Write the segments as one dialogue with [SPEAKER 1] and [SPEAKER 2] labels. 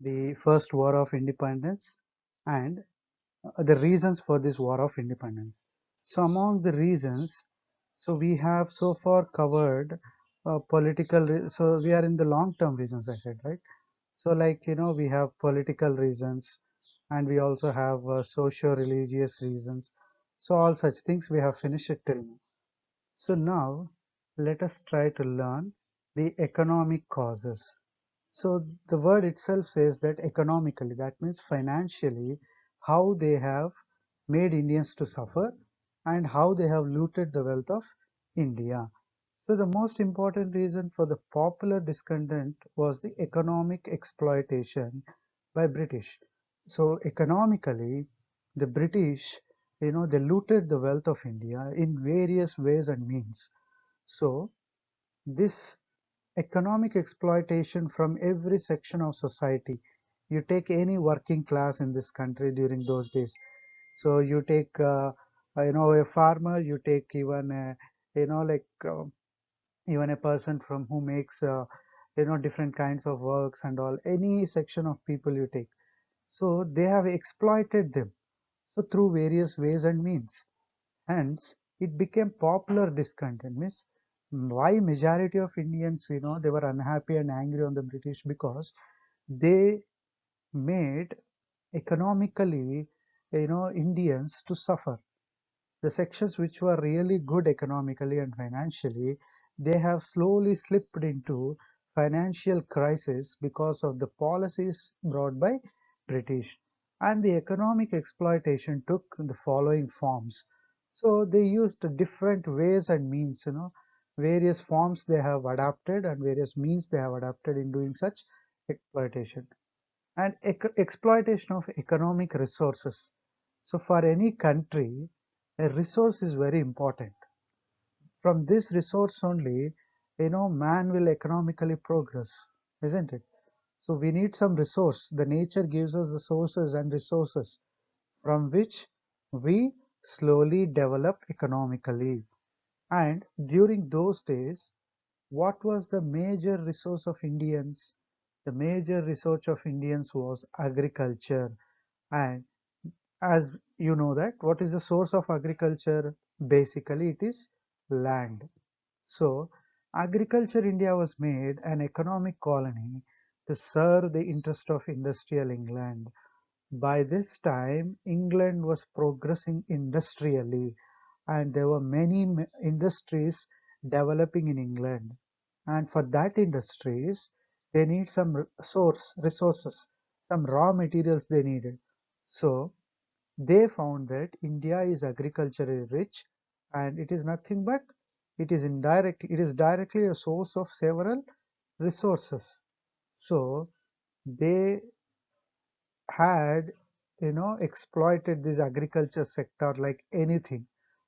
[SPEAKER 1] the first war of independence and the reasons for this war of independence. So among the reasons, so we have so far covered so we are in the long term reasons, I said, right? So like, we have political reasons and we also have socio-religious reasons. So all such things we have finished it till now. So now let us try to learn the economic causes. So the word itself says that economically, that means financially, how they have made Indians to suffer and how they have looted the wealth of India. So the most important reason for the popular discontent was the economic exploitation by British. So economically, the British, they looted the wealth of India in various ways and means. So this economic exploitation from every section of society. You take any working class in this country during those days. So you take, a farmer, you take even, like even a person from who makes, different kinds of works and all, any section of people you take. So they have exploited them. So through various ways and means. Hence, it became popular discontent. Means why majority of Indians, they were unhappy and angry on the British because they made economically, Indians to suffer. The sections which were really good economically and financially, they have slowly slipped into financial crisis because of the policies brought by British. And the economic exploitation took the following forms. So they used different ways and means, various forms they have adapted and various means they have adapted in doing such exploitation. And exploitation of economic resources. So for any country, a resource is very important. From this resource only, man will economically progress, isn't it? So we need some resource. The nature gives us the sources and resources from which we slowly develop economically. And during those days, what was the major resource of Indians? The major resource of Indians was agriculture. And as you know that, what is the source of agriculture? Basically, it is land. So, agriculture India was made an economic colony to serve the interest of industrial England. By this time, England was progressing industrially and there were many industries developing in England. And for that industries, they need some resources, some raw materials they needed. So they found that India is agriculturally rich and it is nothing but it is directly a source of several resources. So they had exploited this agriculture sector like anything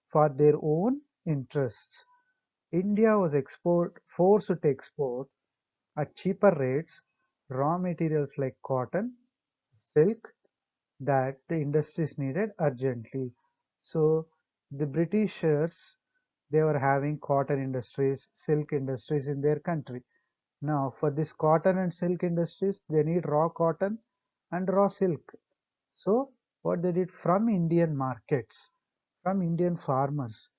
[SPEAKER 1] for their own interests. India was forced to export at cheaper rates raw materials like cotton, silk that the industries needed urgently. So the Britishers, they were having cotton industries, silk industries in their country. Now for this cotton and silk industries, they need raw cotton and raw silk. So what they did from Indian markets, from Indian farmers,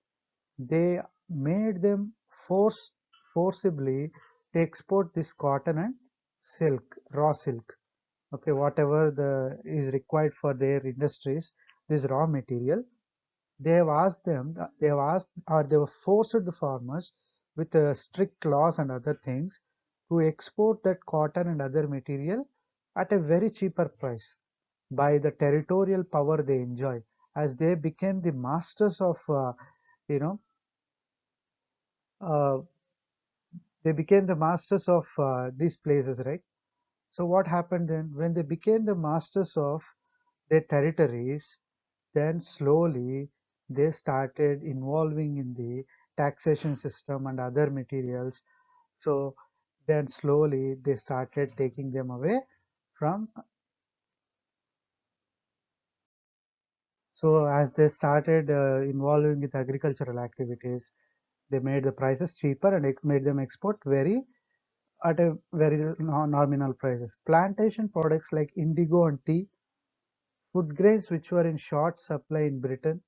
[SPEAKER 1] they made them forcibly to export this cotton and silk, raw silk. Okay, whatever the is required for their industries, this raw material, they have asked, or they were forced the farmers with strict laws and other things to export that cotton and other material at a very cheaper price by the territorial power they enjoy, as they became the masters of, you know, uh, they became the masters of these places, right? So what happened then? When they became the masters of their territories, then slowly they started involving in the taxation system and other materials. So then slowly they started taking them away from. So as they started involving with agricultural activities, they made the prices cheaper and it made them export very at a very nominal prices. Plantation products like indigo and tea, food grains which were in short supply in Britain.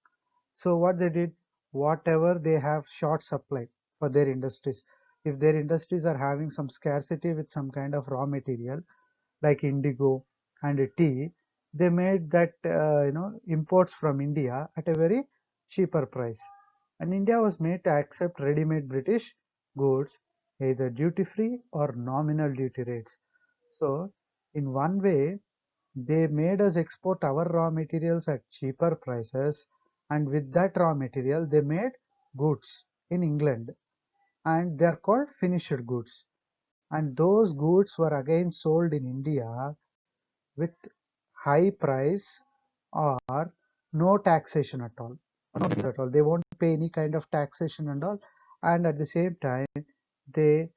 [SPEAKER 1] So what they did, whatever they have short supply for their industries, if their industries are having some scarcity with some kind of raw material like indigo and tea, they made that imports from India at a very cheaper price. And India was made to accept ready-made British goods, either duty-free or nominal duty rates. So in one way, they made us export our raw materials at cheaper prices, and with that raw material, they made goods in England, and they are called finished goods. And those goods were again sold in India with high price or no taxation at all. Not at all. They won't pay any kind of taxation and all, and at the same time, they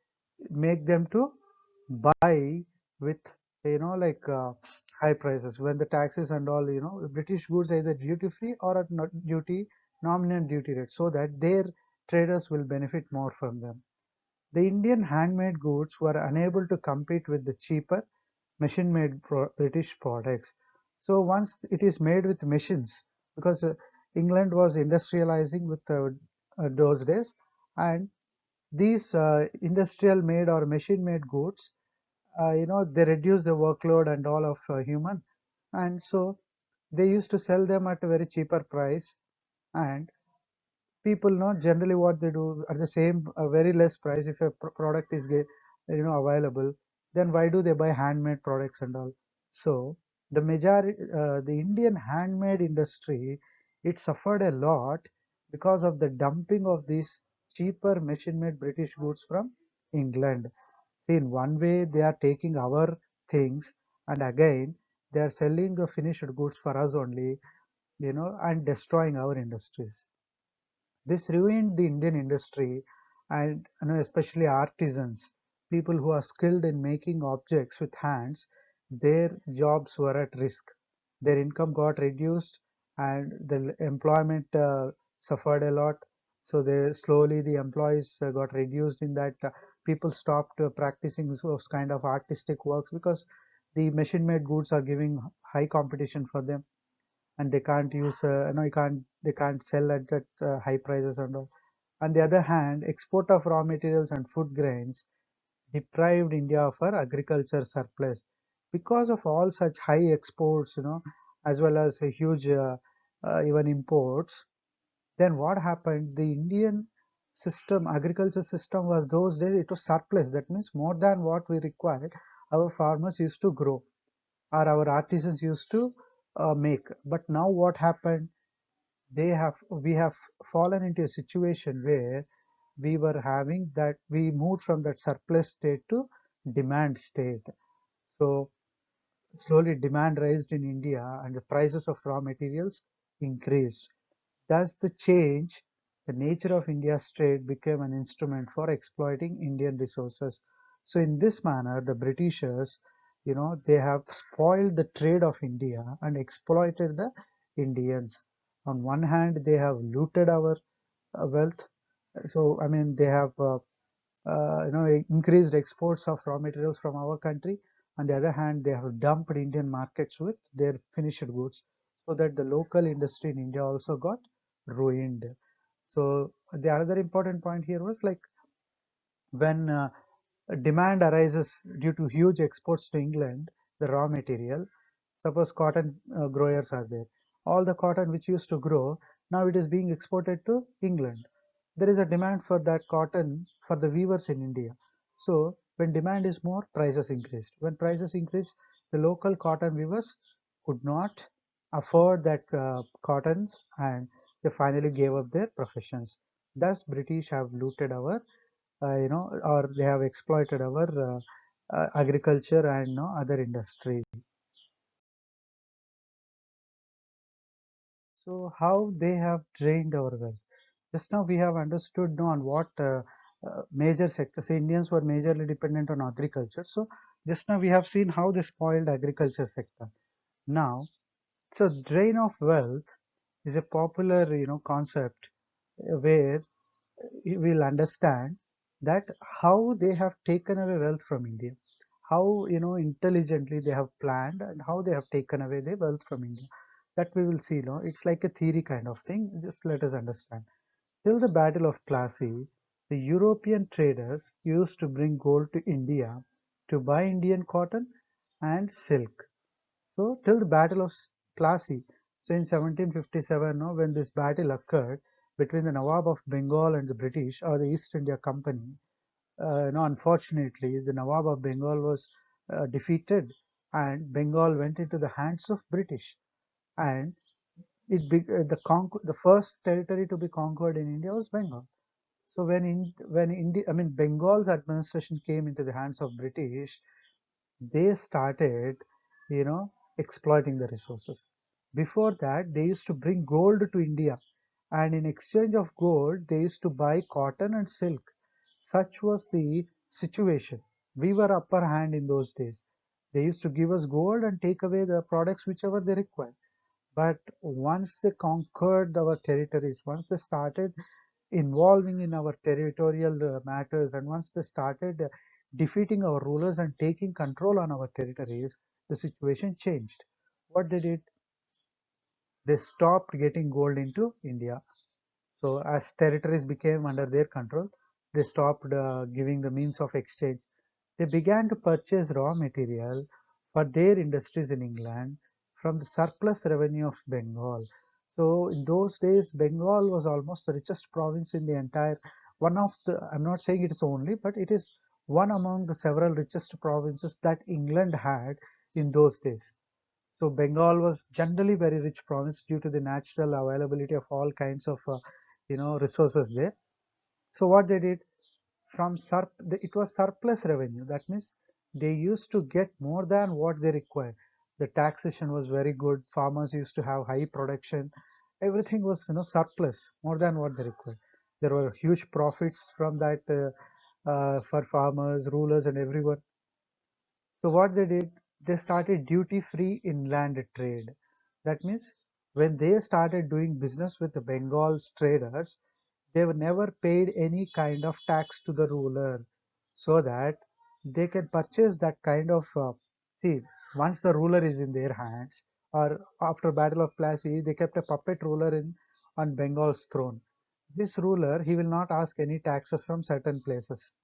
[SPEAKER 1] make them to buy with high prices when the taxes and all, British goods either duty free or at not duty nominal duty rate, so that their traders will benefit more from them. The Indian handmade goods were unable to compete with the cheaper machine-made British products. So once it is made with machines, because England was industrializing with those days, and these industrial made or machine made goods, they reduce the workload and all of human, and so they used to sell them at a very cheaper price, and people know generally what they do at the same very less price. If a product is available, then why do they buy handmade products and all? So the majority, the Indian handmade industry, it suffered a lot because of the dumping of these cheaper machine made British goods from England. See, in one way they are taking our things, and again they are selling the finished goods for us only, and destroying our industries. This ruined the Indian industry, and especially artisans, people who are skilled in making objects with hands. Their jobs were at risk. Their income got reduced, and the employment suffered a lot. So they slowly the employees got reduced in that people stopped practicing those kind of artistic works because the machine-made goods are giving high competition for them, and they can't use you can't they can't sell at that high prices and all. On the other hand, export of raw materials and food grains deprived India of our agriculture surplus. Because of all such high exports, as well as a huge even imports, then what happened? The Indian system, agriculture system, was those days it was surplus. That means more than what we required, our farmers used to grow, or our artisans used to make. But now what happened? We have fallen into a situation where we were having that we moved from that surplus state to demand state. So slowly demand raised in India and the prices of raw materials increased. Thus the change, the nature of India's trade became an instrument for exploiting Indian resources. So in this manner, the Britishers, they have spoiled the trade of India and exploited the Indians. On one hand, they have looted our wealth. So I mean, they have increased exports of raw materials from our country. On the other hand, they have dumped Indian markets with their finished goods, so that the local industry in India also got ruined. So the other important point here was like when demand arises due to huge exports to England, the raw material, suppose cotton growers are there. All the cotton which used to grow, now it is being exported to England. There is a demand for that cotton for the weavers in India. So when demand is more, prices increased. When prices increase, the local cotton weavers could not afford that cottons, and they finally gave up their professions. Thus, British have looted our or they have exploited our agriculture and other industry. So how they have drained our wealth? Just now we have understood on what major sectors. Indians were majorly dependent on agriculture. So just now we have seen how they spoiled agriculture sector. Now, so drain of wealth is a popular concept where we will understand that how they have taken away wealth from India, how intelligently they have planned and how they have taken away the wealth from India. That we will see. It's like a theory kind of thing. Just let us understand. Till the Battle of Plassey, the European traders used to bring gold to India to buy Indian cotton and silk. So till the Battle of Plassey, so in 1757, no, when this battle occurred between the Nawab of Bengal and the British or the East India Company, unfortunately, the Nawab of Bengal was defeated, and Bengal went into the hands of British, and the first territory to be conquered in India was Bengal. So when India, I mean Bengal's administration came into the hands of British, they started, exploiting the resources. Before that, they used to bring gold to India, and in exchange of gold, they used to buy cotton and silk. Such was the situation. We were upper hand in those days. They used to give us gold and take away the products whichever they require. But once they conquered our territories, once they started involving in our territorial matters, and once they started defeating our rulers and taking control on our territories, the situation changed. What they did? They stopped getting gold into India. So as territories became under their control, they stopped giving the means of exchange. They began to purchase raw material for their industries in England from the surplus revenue of Bengal. So in those days, Bengal was almost the richest province in the entire, one of the, I'm not saying it is only, but it is one among the several richest provinces that England had in those days. So Bengal was generally very rich province due to the natural availability of all kinds of resources there. So what they did, it was surplus revenue. That means they used to get more than what they required. The taxation was very good. Farmers used to have high production. Everything was surplus, more than what they required. There were huge profits from that for farmers, rulers, and everyone. So what they did, they started duty-free inland trade. That means when they started doing business with the Bengal's traders, they were never paid any kind of tax to the ruler, so that they can purchase that kind of see, once the ruler is in their hands, or after Battle of Plassey, they kept a puppet ruler in on Bengal's throne. This ruler, he will not ask any taxes from certain places.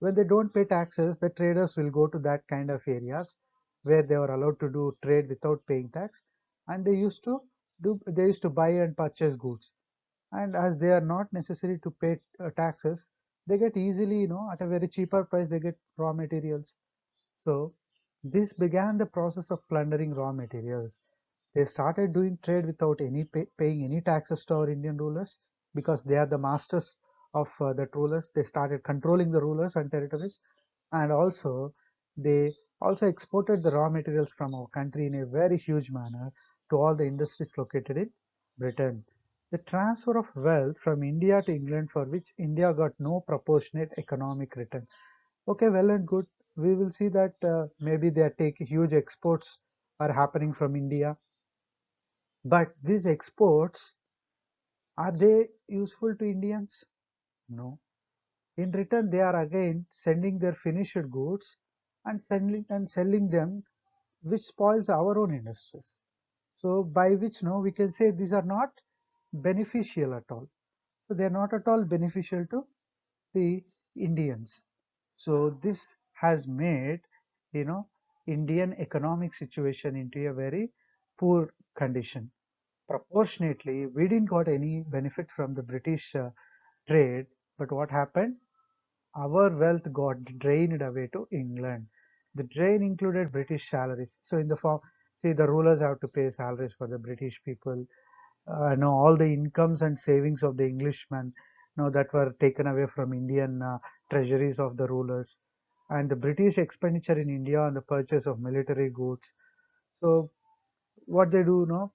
[SPEAKER 1] When they don't pay taxes, the traders will go to that kind of areas where they were allowed to do trade without paying tax, and they used to buy and purchase goods. And as they are not necessary to pay taxes, they get easily, at a very cheaper price, they get raw materials. So this began the process of plundering raw materials. They started doing trade without paying any taxes to our Indian rulers, because they are the masters of the rulers. They started controlling the rulers and territories, and also they also exported the raw materials from our country in a very huge manner to all the industries located in Britain. The transfer of wealth from India to England, for which India got no proportionate economic return. Okay, well and good. We will see that maybe they are taking huge exports are happening from India, but these exports, are they useful to Indians? No. In return, they are again sending their finished goods and selling them, which spoils our own industries. So by which no, we can say these are not beneficial at all. So they are not at all beneficial to the Indians. So this has made, you know, Indian economic situation into a very poor condition. Proportionately, we didn't got any benefit from the British trade, but what happened? Our wealth got drained away to England. The drain included British salaries. So in the form, see, the rulers have to pay salaries for the British people. All the incomes and savings of the Englishmen, that were taken away from Indian treasuries of the rulers, and the British expenditure in India on the purchase of military goods. So what they do,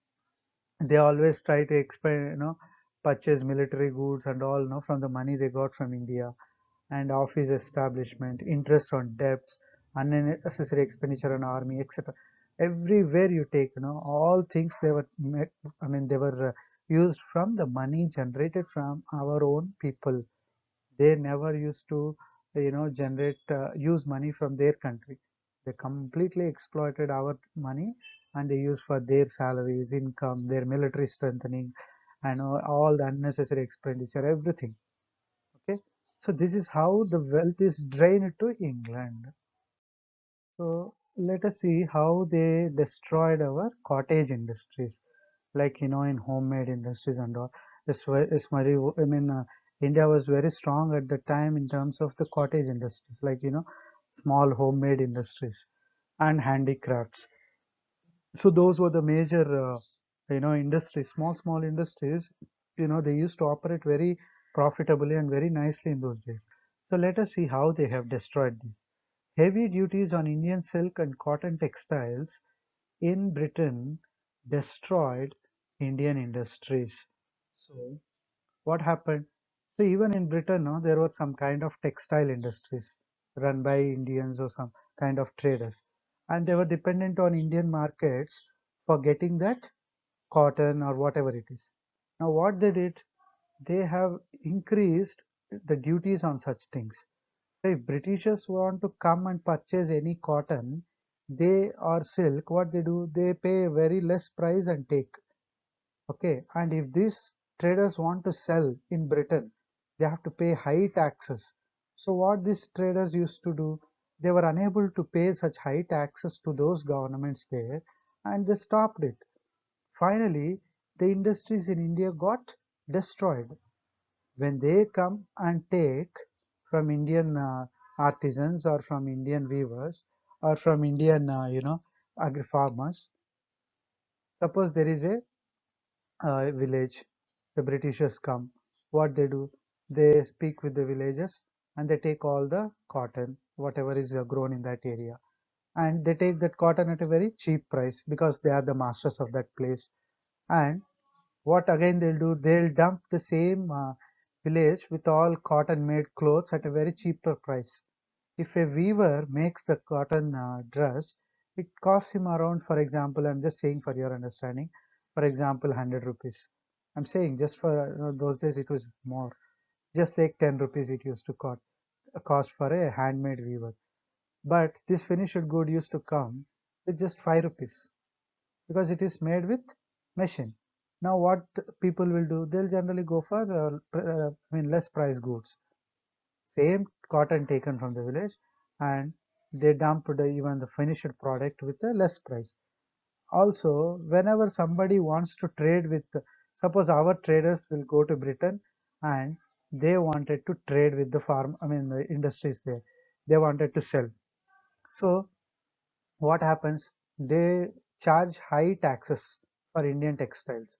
[SPEAKER 1] they always try to purchase military goods and all, from the money they got from India, and office establishment, interest on debts, unnecessary expenditure on army, etc. Everywhere you take, all things they were they were used from the money generated from our own people. They never used to, generate, use money from their country. They completely exploited our money, and they use for their salaries, income, their military strengthening, and all the unnecessary expenditure, everything. Okay, so this is how the wealth is drained to England. So let us see how they destroyed our cottage industries, like in homemade industries and all. It's very, I mean, India was very strong at the time in terms of the cottage industries, like small homemade industries and handicrafts. So those were the major, industries, small industries. They used to operate very profitably and very nicely in those days. So let us see how they have destroyed these. Heavy duties on Indian silk and cotton textiles in Britain destroyed Indian industries. So what happened? So even in Britain, no, there were some kind of textile industries run by Indians or some kind of traders, and they were dependent on Indian markets for getting that cotton or whatever it is. Now what they did, they have increased the duties on such things. So if Britishers want to come and purchase any cotton, they or silk, what they do, they pay very less price and take. Okay, and if these traders want to sell in Britain, they have to pay high taxes. So what these traders used to do, they were unable to pay such high taxes to those governments there, and they stopped it. Finally, the industries in India got destroyed. When they come and take from Indian artisans or from Indian weavers or from Indian, agri farmers, suppose there is a village, the Britishers come. What they do, they speak with the villagers and they take all the cotton, whatever is grown in that area, and they take that cotton at a very cheap price because they are the masters of that place. And what again they'll do, they'll dump the same village with all cotton made clothes at a very cheaper price. If a weaver makes the cotton dress, it costs him around, for example, I'm just saying for your understanding, for example, 100 rupees. I'm saying just for those days it was more. Just say 10 rupees it used to cost for a handmade weaver. But this finished good used to come with just 5 rupees because it is made with machine. Now what people will do, they'll generally go for less price goods. Same cotton taken from the village, and they dumped even the finished product with a less price. Also, whenever somebody wants to trade with, suppose our traders will go to Britain and they wanted to trade with the the industries there. They wanted to sell. So what happens? They charge high taxes for Indian textiles.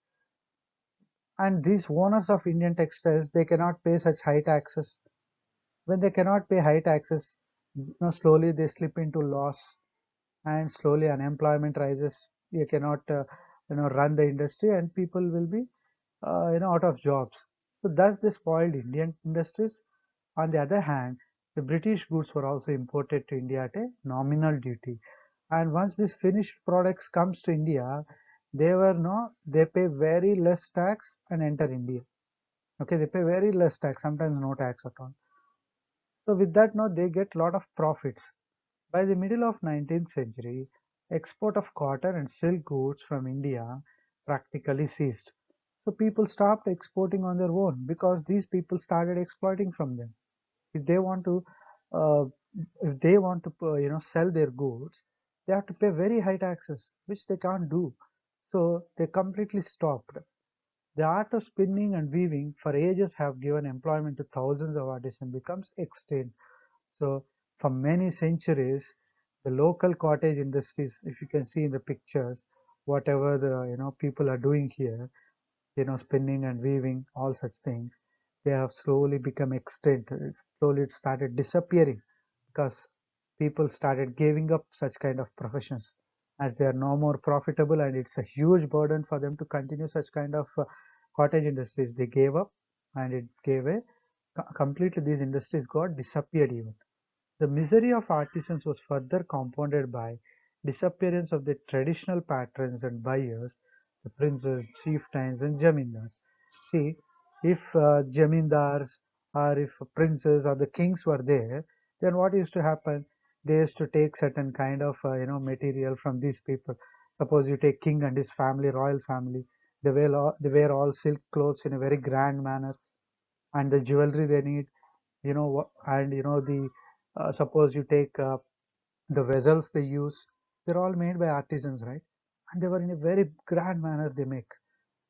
[SPEAKER 1] And these owners of Indian textiles, they cannot pay such high taxes. When they cannot pay high taxes, slowly they slip into loss, and slowly unemployment rises. You cannot, run the industry, and people will be, out of jobs. So thus they spoiled Indian industries. On the other hand, the British goods were also imported to India at a nominal duty. And once these finished products comes to India, they pay very less tax and enter India. Okay, they pay very less tax, sometimes no tax at all. So with that, now they get lot of profits. By the middle of 19th century, export of cotton and silk goods from India practically ceased. So people stopped exporting on their own because these people started exploiting from them. If they want to, uh, sell their goods, they have to pay very high taxes, which they can't do. So they completely stopped. The art of spinning and weaving for ages have given employment to thousands of artisans becomes extinct. So for many centuries, the local cottage industries, if you can see in the pictures, whatever the people are doing here, spinning and weaving, all such things, they have slowly become extinct. Slowly it started disappearing because people started giving up such kind of professions as they are no more profitable, and it's a huge burden for them to continue such kind of cottage industries. They gave up, and it gave a completely, these industries got disappeared even. The misery of artisans was further compounded by disappearance of the traditional patrons and buyers, the princes, chieftains, and jamindars. See, if jamindars or if princes or the kings were there, then what used to happen? They used to take certain kind of material from these people. Suppose you take king and his family, royal family, they wear all silk clothes in a very grand manner, and the jewelry they need, and the suppose you take the vessels they use, they're all made by artisans, right? And they were in a very grand manner they make.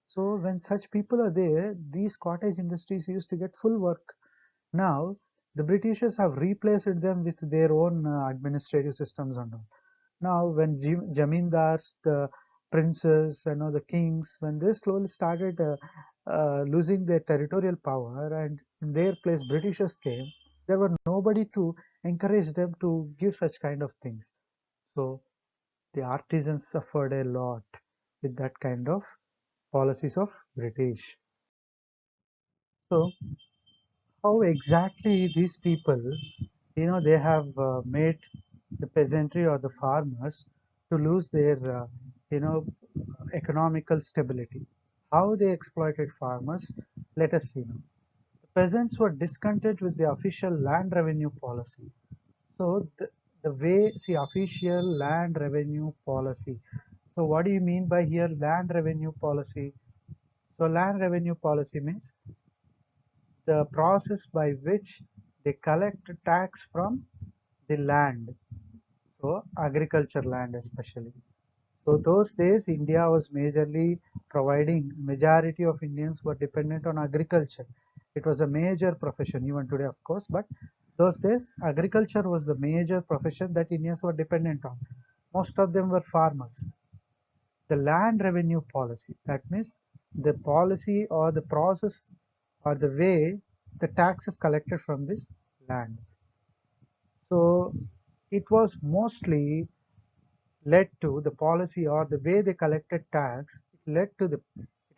[SPEAKER 1] So when such people are there, these cottage industries used to get full work. Now the Britishers have replaced them with their own administrative systems and all. Now when jamindars, the princes, the kings, when they slowly started losing their territorial power, and in their place Britishers came, there were nobody to encourage them to give such kind of things. So the artisans suffered a lot with that kind of policies of British. So how exactly these people, they have made the peasantry or the farmers to lose their, you know, economical stability. How they exploited farmers, let us see now. The peasants were discontent with the official land revenue policy. So the way, see, official land revenue policy. So what do you mean by here land revenue policy? So land revenue policy means the process by which they collect tax from the land, so agriculture land especially. So those days India was majorly providing, majority of Indians were dependent on agriculture. It was a major profession even today of course, but those days agriculture was the major profession that Indians were dependent on. Most of them were farmers. The land revenue policy, that means the policy or the process or the way the tax is collected from this land. So it was mostly led to the policy or the way they collected tax. It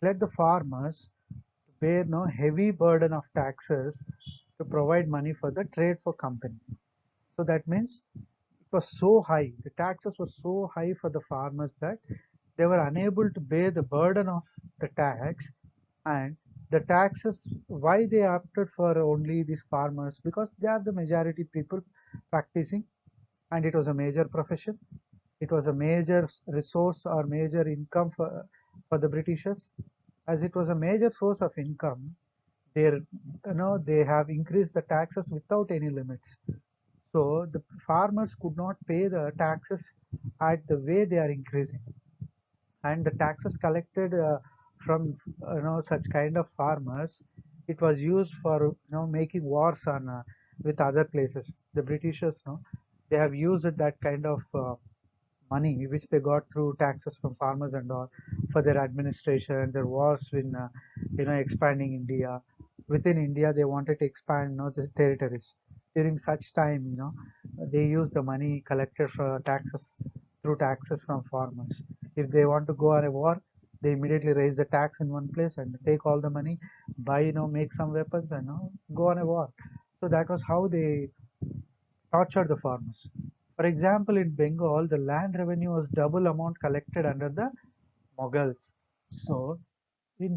[SPEAKER 1] led the farmers to bear no heavy burden of taxes to provide money for the trade for company. So that means it was so high, the taxes were so high for the farmers that they were unable to bear the burden of the tax. And the taxes, why they opted for only these farmers? Because they are the majority people practicing, and it was a major profession. It was a major resource or major income for the Britishers. As it was a major source of income, they have increased the taxes without any limits. So the farmers could not pay the taxes at the way they are increasing, and the taxes collected from such kind of farmers, it was used for making wars on with other places. The Britishers, they have used that kind of money which they got through taxes from farmers and all for their administration, their wars in expanding India. Within India, they wanted to expand the territories. During such time, they use the money collected for taxes through taxes from farmers. If they want to go on a war, they immediately raise the tax in one place and take all the money, buy, make some weapons and go on a war. So that was how they tortured the farmers. For example, in Bengal, the land revenue was double amount collected under the Mughals. So,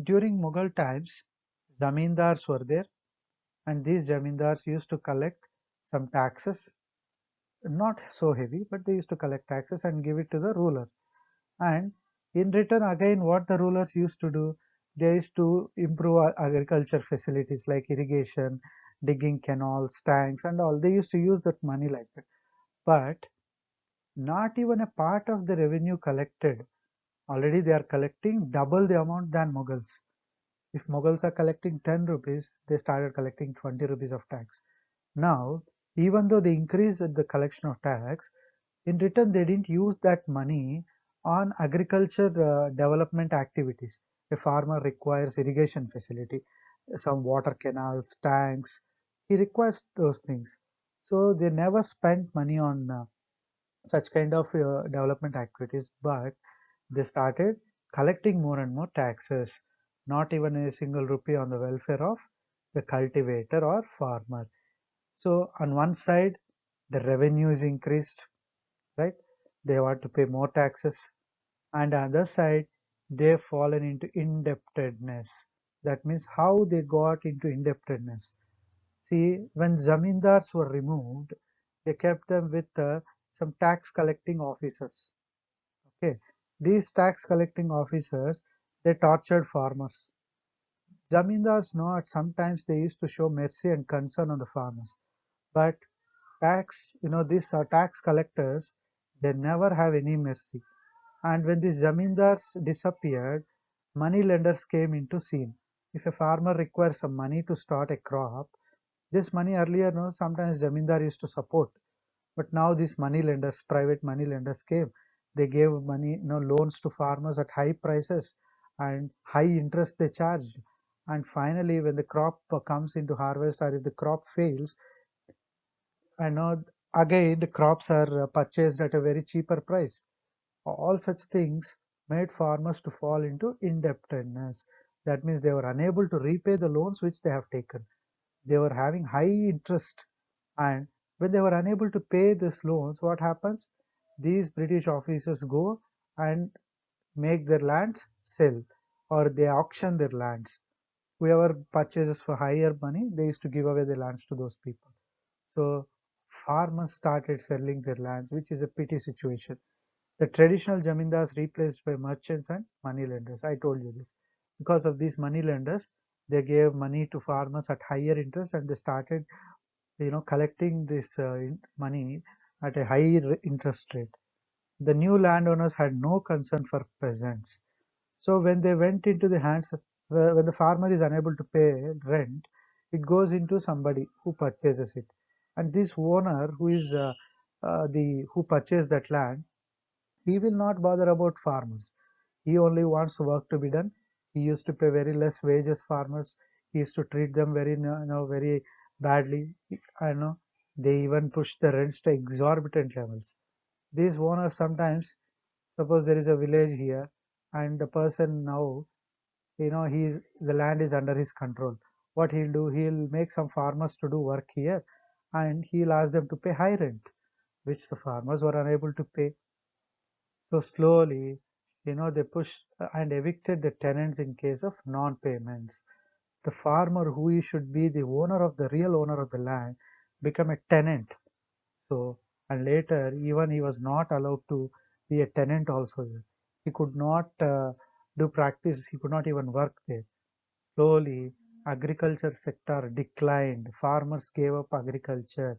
[SPEAKER 1] during Mughal times, zamindars were there, and these zamindars used to collect some taxes, not so heavy, but they used to collect taxes and give it to the ruler. And in return, again, what the rulers used to do, they used to improve agriculture facilities like irrigation, digging canals, tanks, and all. They used to use that money like that. But not even a part of the revenue collected. Already they are collecting double the amount than Mughals. If Mughals are collecting 10 rupees, they started collecting 20 rupees of tax. Now, even though they increased the collection of tax, in return they didn't use that money on agriculture development activities. A farmer requires irrigation facility, some water canals, tanks. He requires those things. So they never spent money on such kind of development activities, but they started collecting more and more taxes, not even a single rupee on the welfare of the cultivator or farmer. So on one side, the revenue is increased, right? They want to pay more taxes. And on the other side, they've fallen into indebtedness. That means how they got into indebtedness. See, when zamindars were removed, they kept them with some tax collecting officers. Okay, these tax collecting officers, they tortured farmers. Zamindars know at sometimes they used to show mercy and concern on the farmers, but these tax collectors, they never have any mercy. And when these zamindars disappeared, money lenders came into scene. If a farmer requires some money to start a crop, this money earlier, no, sometimes zamindar used to support, but now these money lenders, private money lenders came. They gave money, loans to farmers at high prices and high interest they charged. And finally, when the crop comes into harvest or if the crop fails, I know again the crops are purchased at a very cheaper price. All such things made farmers to fall into indebtedness. That means they were unable to repay the loans which they have taken. They were having high interest, and when they were unable to pay these loans, what happens? These British officers go and make their lands sell, or they auction their lands. Whoever purchases for higher money, they used to give away the lands to those people. So farmers started selling their lands, which is a pity situation. The traditional zamindars replaced by merchants and money lenders. I told you this. Because of these money lenders, they gave money to farmers at higher interest, and they started, collecting this money at a high interest rate. The new landowners had no concern for peasants. So when they went into the hands, when the farmer is unable to pay rent, it goes into somebody who purchases it, and this owner who is the who purchased that land, he will not bother about farmers. He only wants work to be done. He used to pay very less wages farmers. He used to treat them very, very badly. I know they even push the rents to exorbitant levels. These owners sometimes, suppose there is a village here, and the person now, he's the land is under his control. What he'll do, he'll make some farmers to do work here, and he'll ask them to pay high rent, which the farmers were unable to pay. So slowly, they pushed and evicted the tenants in case of non-payments. The farmer, who should be the owner of the real owner of the land, become a tenant. So, and later, even he was not allowed to be a tenant also. He could not do practice. He could not even work there. Slowly, agriculture sector declined. Farmers gave up agriculture.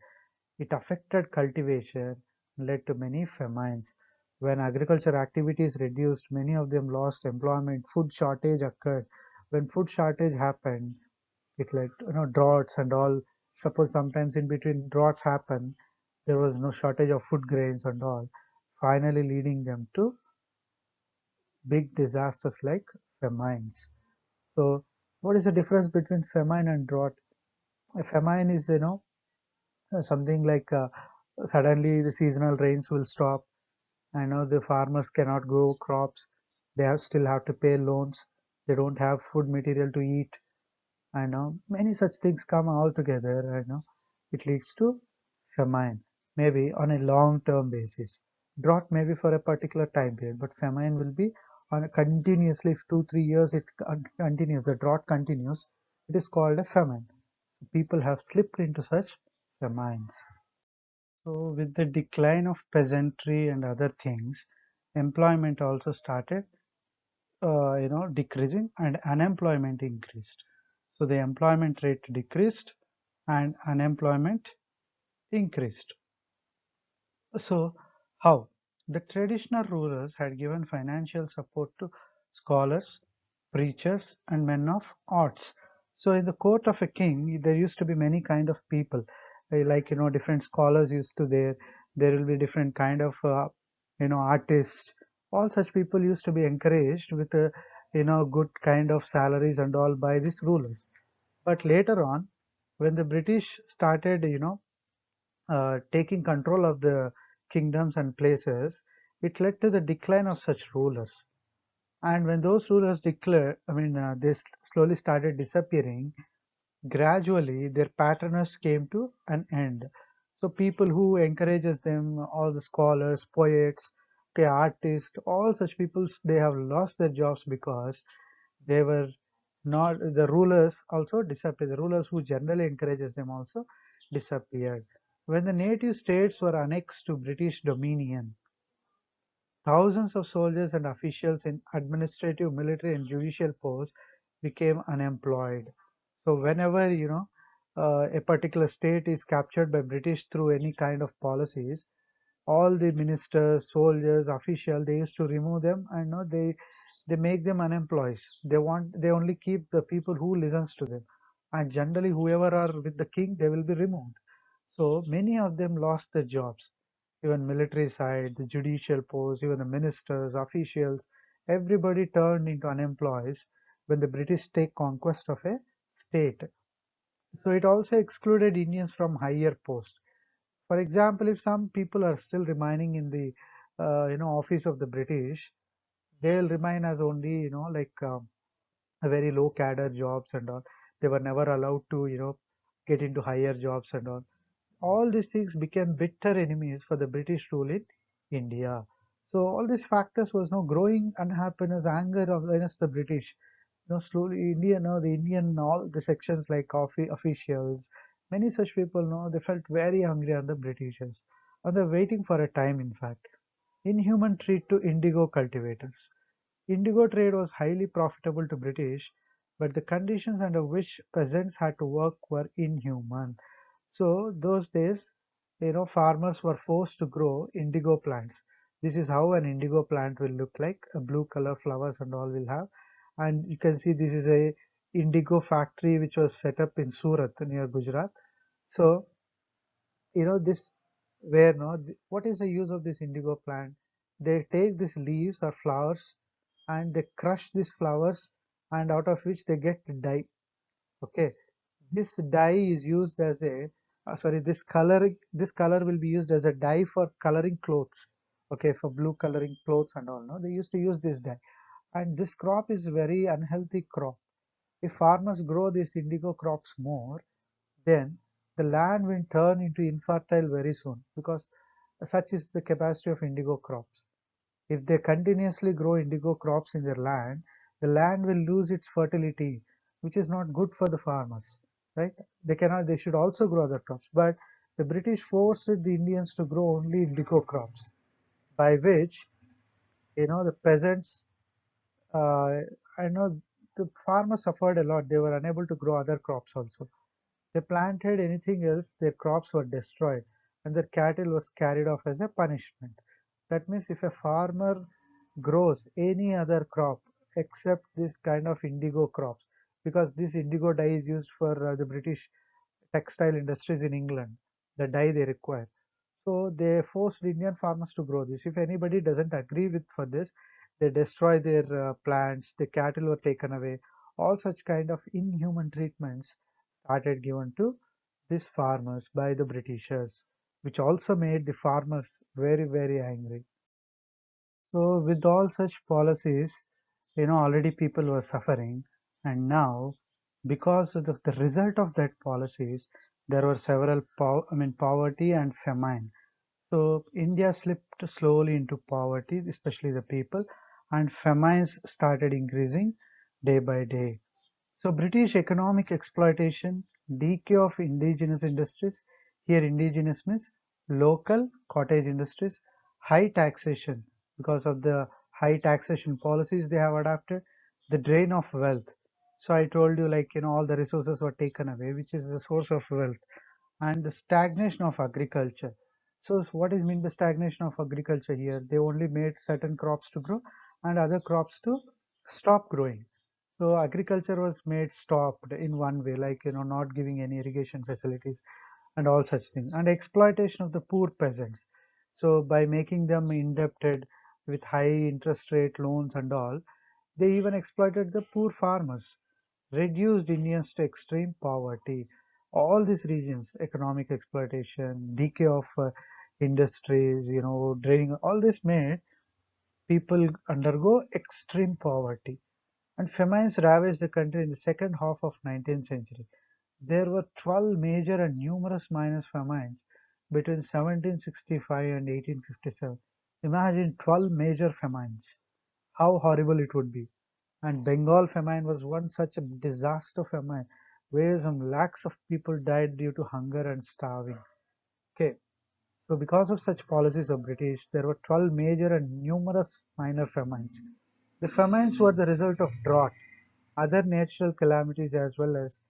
[SPEAKER 1] It affected cultivation, led to many famines. When agriculture activities reduced, many of them lost employment. Food shortage occurred. When food shortage happened, it led to droughts and all. Suppose sometimes in between droughts happen, there was no shortage of food grains and all, finally leading them to big disasters like famines. So, what is the difference between famine and drought? A famine is, something like suddenly the seasonal rains will stop. I know the farmers cannot grow crops. They still have to pay loans. They don't have food material to eat. I know many such things come all together. I know it leads to famine, maybe on a long-term basis. Drought may be for a particular time period, but famine will be on a continuously, if 2 3 years it continues. The drought continues. It is called a famine. People have slipped into such famines. So with the decline of peasantry and other things, employment also started, decreasing, and unemployment increased. So the employment rate decreased and unemployment increased. So how? The traditional rulers had given financial support to scholars, preachers, and men of arts. So in the court of a king, there used to be many kind of people, like different scholars used to there. There will be different kind of artists. All such people used to be encouraged with good kind of salaries and all by these rulers. But later on, when the British started, taking control of the kingdoms and places, it led to the decline of such rulers. And when those rulers they slowly started disappearing, gradually their patronage came to an end. So people who encourages them, all the scholars, poets, artists, all such people, they have lost their jobs because they were Not the rulers also disappeared. The rulers who generally encourages them also disappeared. When the native states were annexed to British dominion, thousands of soldiers and officials in administrative, military, and judicial posts became unemployed. So whenever a particular state is captured by British through any kind of policies, all the ministers, soldiers, officials, they used to remove them, and they make them unemployed. They only keep the people who listens to them, and generally whoever are with the king, they will be removed. So many of them lost their jobs. Even military side, the judicial posts, even the ministers, officials, everybody turned into unemployed when the British take conquest of a state. So it also excluded Indians from higher posts. For example, if some people are still remaining in the office of the British, they'll remain as only a very low cadre jobs and all. They were never allowed to get into higher jobs and all. All these things became bitter enemies for the British rule in India. So all these factors was no growing unhappiness, anger against the British. Slowly Indian, the Indian, all the sections like coffee officials, many such people, they felt very angry at the Britishers, and they're waiting for a time. In fact, inhuman treat to indigo cultivators. Indigo trade was highly profitable to British, but the conditions under which peasants had to work were inhuman. So those days, farmers were forced to grow indigo plants. This is how an indigo plant will look like. A blue color flowers and all will have. And you can see this is a indigo factory which was set up in Surat near Gujarat. So this where no what is the use of this indigo plant? They take these leaves or flowers and they crush these flowers, and out of which they get dye. Okay, this dye is used as a sorry, this color will be used as a dye for coloring clothes. Okay, for blue coloring clothes and all. No, they used to use this dye, and this crop is very unhealthy crop. If farmers grow these indigo crops more, then the land will turn into infertile very soon, because such is the capacity of indigo crops. If they continuously grow indigo crops in their land, the land will lose its fertility, which is not good for the farmers, right? They should also grow other crops, but the British forced the Indians to grow only indigo crops, by which, the peasants, uh, I know the farmers suffered a lot. They were unable to grow other crops also. They planted anything else, their crops were destroyed, and their cattle was carried off as a punishment. That means if a farmer grows any other crop except this kind of indigo crops, because this indigo dye is used for the British textile industries in England, the dye they require. So they forced Indian farmers to grow this. If anybody doesn't agree with for this, they destroy their plants, the cattle were taken away. All such kind of inhuman treatments started given to these farmers by the Britishers, which also made the farmers very, very angry. So with all such policies, already people were suffering, and now because of the result of that policies, there were several, poverty and famine. So India slipped slowly into poverty, especially the people, and famines started increasing day by day. So British economic exploitation, decay of indigenous industries. Here indigenous means local cottage industries, high taxation because of the high taxation policies they have adopted, the drain of wealth. So I told you, like, all the resources were taken away, which is the source of wealth, and the stagnation of agriculture. So what is mean by stagnation of agriculture here? They only made certain crops to grow and other crops to stop growing. So agriculture was made stopped in one way, like not giving any irrigation facilities and all such things, and exploitation of the poor peasants. So by making them indebted with high interest rate loans and all, they even exploited the poor farmers, reduced Indians to extreme poverty. All these regions, economic exploitation, decay of industries, draining, all this made people undergo extreme poverty. And famines ravaged the country in the second half of 19th century. There were 12 major and numerous minor famines between 1765 and 1857. Imagine 12 major famines. How horrible it would be. And Bengal famine was one such a disaster famine where some lakhs of people died due to hunger and starving. Okay, so because of such policies of British, there were 12 major and numerous minor famines. The famines were the result of drought, other natural calamities, as well as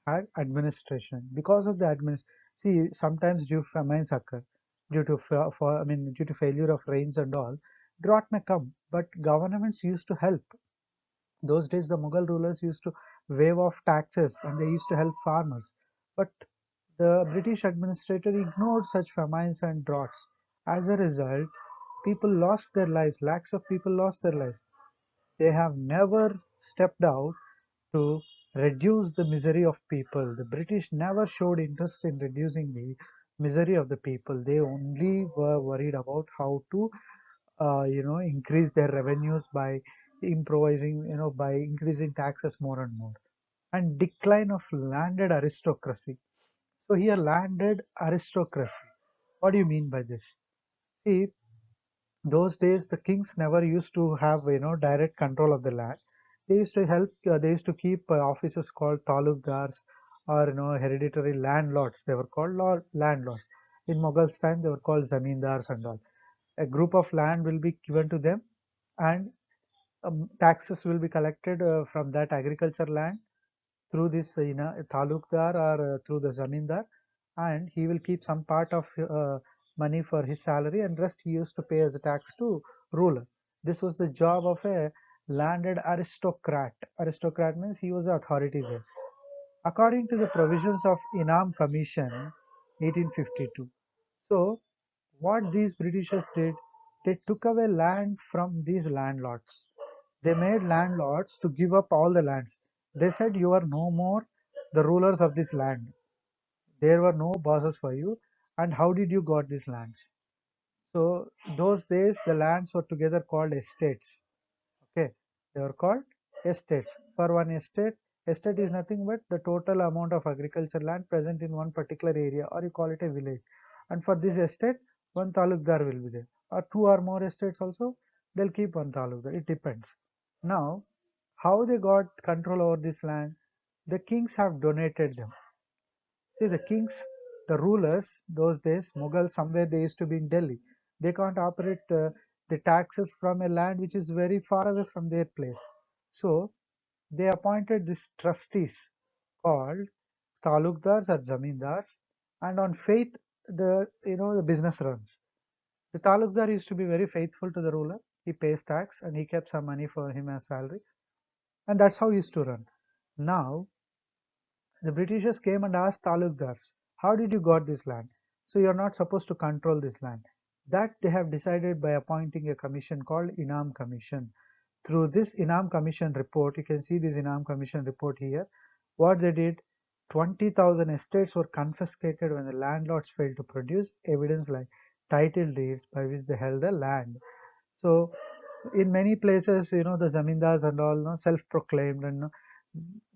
[SPEAKER 1] had administration. Because of the see, sometimes due famines occur due to due to failure of rains and all. Drought may come, but governments used to help. Those days, the Mughal rulers used to waive off taxes and they used to help farmers. But the British administrator ignored such famines and droughts. As a result, people lost their lives. Lakhs of people lost their lives. They have never stepped out to reduce the misery of people. The British never showed interest in reducing the misery of the people. They only were worried about how to, increase their revenues by improvising, by increasing taxes more and more. And decline of landed aristocracy. So here, landed aristocracy. What do you mean by this? See, those days the kings never used to have direct control of the land. They used to help. They used to keep officers called talukdars or hereditary landlords. They were called landlords. In Mughals time, they were called zamindars and all. A group of land will be given to them, and taxes will be collected from that agriculture land through this talukdar or through the zamindar, and he will keep some part of money for his salary, and rest he used to pay as a tax to ruler. This was the job of a landed aristocrat. Aristocrat means he was the authority there. According to the provisions of Inam Commission 1852, so what these Britishers did, they took away land from these landlords. They made landlords to give up all the lands. They said, you are no more the rulers of this land. There were no bosses for you. And how did you got these lands? So those days the lands were together called estates. Okay, they were called estates. For one estate is nothing but the total amount of agriculture land present in one particular area, or you call it a village. And for this estate, one talukdar will be there, or two or more estates also. They'll keep one talukdar. It depends. Now, how they got control over this land? The kings have donated them. See, the kings, the rulers, those days, Mughals, somewhere they used to be in Delhi. They can't operate the taxes from a land which is very far away from their place. So they appointed these trustees called talukdars or zamindars, and on faith, the business runs. The talukdar used to be very faithful to the ruler. He pays tax and he kept some money for him as salary, and that's how he used to run. Now the Britishers came and asked talukdars, how did you got this land? So you're not supposed to control this land. That they have decided by appointing a commission called Inam Commission. Through this Inam Commission report, you can see this Inam Commission report here. What they did, 20,000 estates were confiscated when the landlords failed to produce evidence like title deeds by which they held the land. So in many places, the zamindars and all, self-proclaimed, and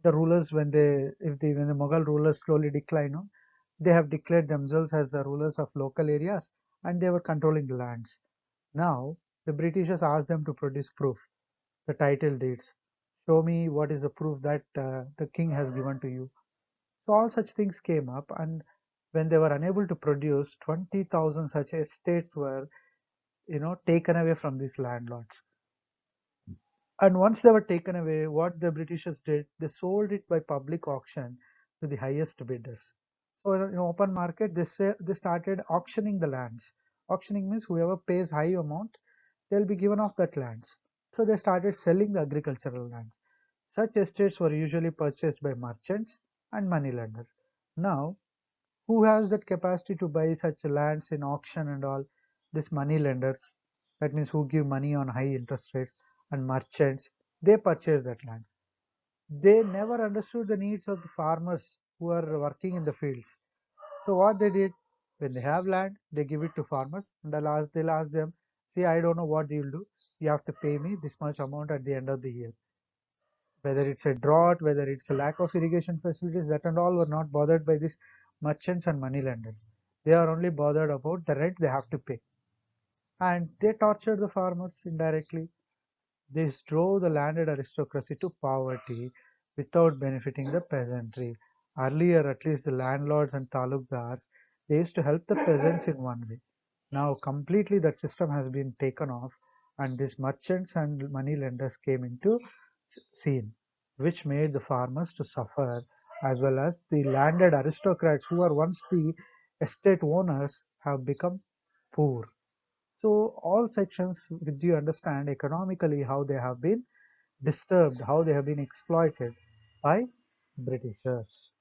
[SPEAKER 1] the rulers, when the Mughal rulers slowly decline, they have declared themselves as the rulers of local areas, and they were controlling the lands. Now the Britishers asked them to produce proof, the title deeds. Show me what is the proof that the king has given to you. So all such things came up, and when they were unable to produce, 20,000 such estates were taken away from these landlords. And once they were taken away, what the Britishers did, they sold it by public auction to the highest bidders. So in open market, they started auctioning the lands. Auctioning means whoever pays high amount, they'll be given off that lands. So they started selling the agricultural lands. Such estates were usually purchased by merchants and moneylenders. Now, who has that capacity to buy such lands in auction and all? These money lenders, that means who give money on high interest rates, and merchants, they purchase that land. They never understood the needs of the farmers who are working in the fields. So what they did, when they have land, they give it to farmers, and they'll ask them, see, I don't know what you'll do, you have to pay me this much amount at the end of the year. Whether it's a drought, whether it's a lack of irrigation facilities, that and all were not bothered by these merchants and money lenders. They are only bothered about the rent they have to pay. And they tortured the farmers indirectly. This drove the landed aristocracy to poverty without benefiting the peasantry. Earlier, at least the landlords and talukdars, they used to help the peasants in one way. Now, completely that system has been taken off, and these merchants and money lenders came into scene, which made the farmers to suffer, as well as the landed aristocrats who were once the estate owners have become poor. So all sections with you understand economically how they have been disturbed, how they have been exploited by Britishers.